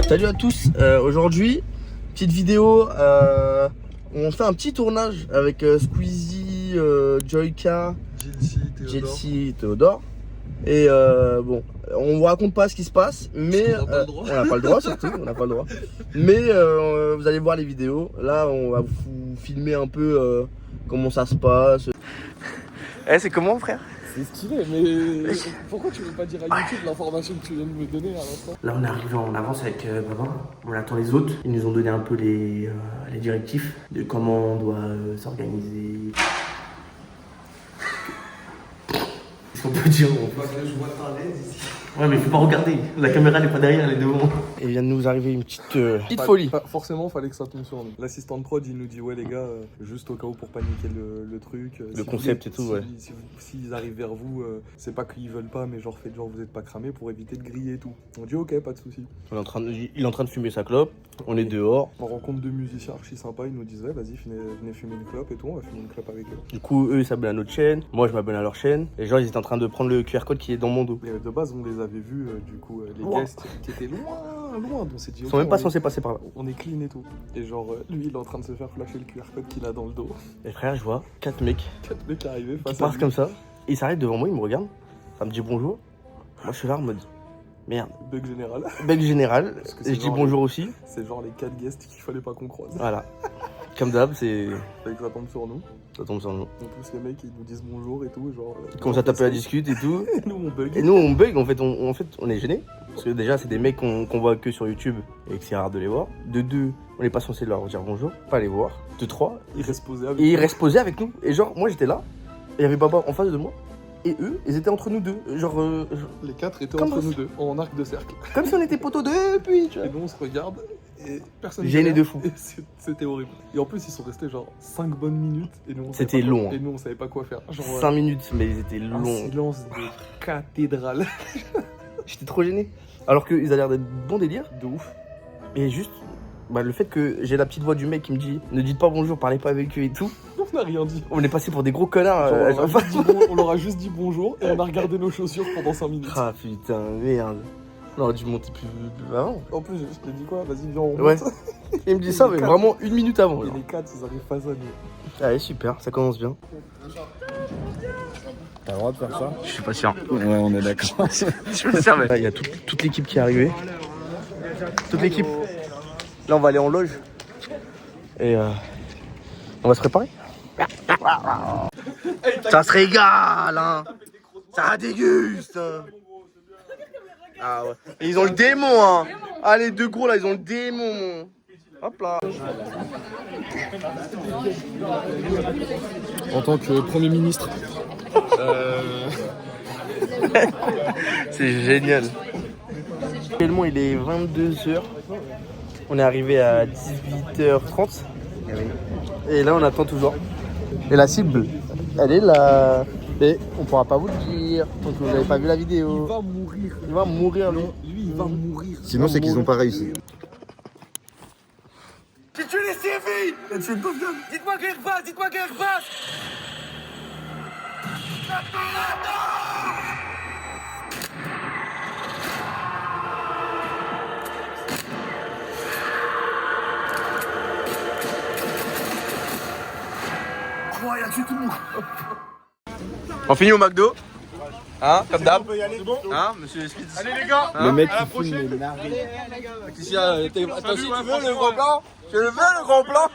Salut à tous, aujourd'hui, petite vidéo, on fait un petit tournage avec Squeezie, Joyka, Jelsi, Théodore. Et bon, on vous raconte pas ce qui se passe, mais on n'a pas le droit surtout, on n'a pas le droit. Mais vous allez voir les vidéos, là on va vous filmer un peu comment ça se passe. Eh, c'est comment frère? C'est stylé, mais pourquoi tu veux pas dire à YouTube l'information que tu viens de me donner à l'instant? Là on arrive en avance avec Baba, on attend les autres. Ils nous ont donné un peu les directifs de comment on doit s'organiser. Qu'est-ce qu'on peut dire? Je vois ta LED ici. Ouais mais faut pas regarder, la caméra n'est pas derrière, elle est devant. Et il vient de nous arriver une petite folie. Forcément fallait que ça tombe sur nous. L'assistant de prod il nous dit ouais les gars, juste au cas où pour paniquer le truc. Le concept et tout ouais. S'ils arrivent vers vous, c'est pas qu'ils veulent pas mais genre faites genre vous êtes pas cramés pour éviter de griller et tout. On dit ok pas de soucis. Il est en train de fumer sa clope, on est dehors. On rencontre deux musiciens archi sympas, ils nous disent ouais vas-y venez fumer une clope et tout, on va fumer une clope avec eux. Du coup eux ils s'abonnent à notre chaîne, moi je m'abonne à leur chaîne. Les gens ils étaient en train de prendre le QR code qui est dans mon dos. Et de base on les avait vus du coup les guests qui étaient loin, donc on s'est dit ils sont même pas censés passer par là. On est clean et tout. Et genre lui il est en train de se faire flasher le QR code qu'il a dans le dos. Et frère je vois 4 mecs arrivés qui face à passent lui. comme ça, ils s'arrêtent devant moi, ils me regardent, ça me dit bonjour. Moi je suis là en mode merde. Bug général. Bug général, et je dis bonjour les... aussi. C'est genre les 4 guests qu'il fallait pas qu'on croise. Voilà. Comme d'hab, c'est. Fait que ça tombe sur nous. Ça tombe sur nous. En plus, les mecs ils nous disent bonjour et tout. Genre. Ils commencent à taper la discute et tout. Et nous on bug. Et nous on bug, en fait on est gênés. Parce que déjà, c'est des mecs qu'on voit que sur YouTube et que c'est rare de les voir. De deux, on n'est pas censé leur dire bonjour, pas les voir. De trois, Ils restent posés avec et ils nous. restent posés avec nous. Et genre, moi j'étais là, et il y avait Baba en face de moi. Et eux, ils étaient entre nous deux. Genre. Les 4 étaient Comme entre ça. nous deux, en arc de cercle. Comme si on était poteaux depuis, tu vois. Et nous on se regarde et personne. Gêné ne de fou. et c'était horrible. Et en plus, ils sont restés genre 5 bonnes minutes. Et nous on savait C'était pas quoi- long. Et nous on savait pas quoi faire. Genre. 5 minutes, mais ils étaient Un longs. silence de cathédrale. J'étais trop gêné. Alors qu'ils avaient l'air d'être bon délire. De ouf. Et juste, bah, le fait que j'ai la petite voix du mec qui me dit ne dites pas bonjour, parlez pas avec eux et tout. On n'a rien dit. On est passé pour des gros connards. Genre, on leur a juste dit bonjour et on a regardé nos chaussures pendant 5 minutes. Ah putain, merde. On aurait dû monter plus avant. En plus, je t'ai dit quoi? Vas-y, viens, on monte. Ouais. Il me dit ça, mais vraiment 1 minute avant. Et genre. les 4, ils arrivent face à nous. Allez, super, ça commence bien. T'as le droit de faire ça? Je suis pas sûr. Ouais, on est d'accord. Je suis pas sûr, mais. Là, il y a toute l'équipe qui est arrivée. Toute l'équipe. Là, on va aller en loge. Et on va se préparer. Ça se régale, hein. Ça déguste. Ah ouais. Et ils ont le démon, hein. Ah, les deux gros là, ils ont le démon. Hop là. En tant que Premier ministre. C'est génial. Actuellement, il est 22h. On est arrivé à 18h30. Et là, on attend toujours. Et la cible, elle est là. Mais on pourra pas vous le dire. Donc vous n'avez pas vu la vidéo. Il va mourir. Il va mourir, lui. Lui, il va mourir. Sinon, c'est qu'ils ont pas réussi. J'ai tué les civils. Dites-moi qu'il repasse, dites-moi qu'il repasse. Oh, il a tué tout le monde. On finit au McDo. Hein, comme d'hab. Hein, monsieur Smith. Allez les gars. Le mec à la qui filme prochaine. les narines. Attends, si tu veux le gros plan. Je le veux le gros plan.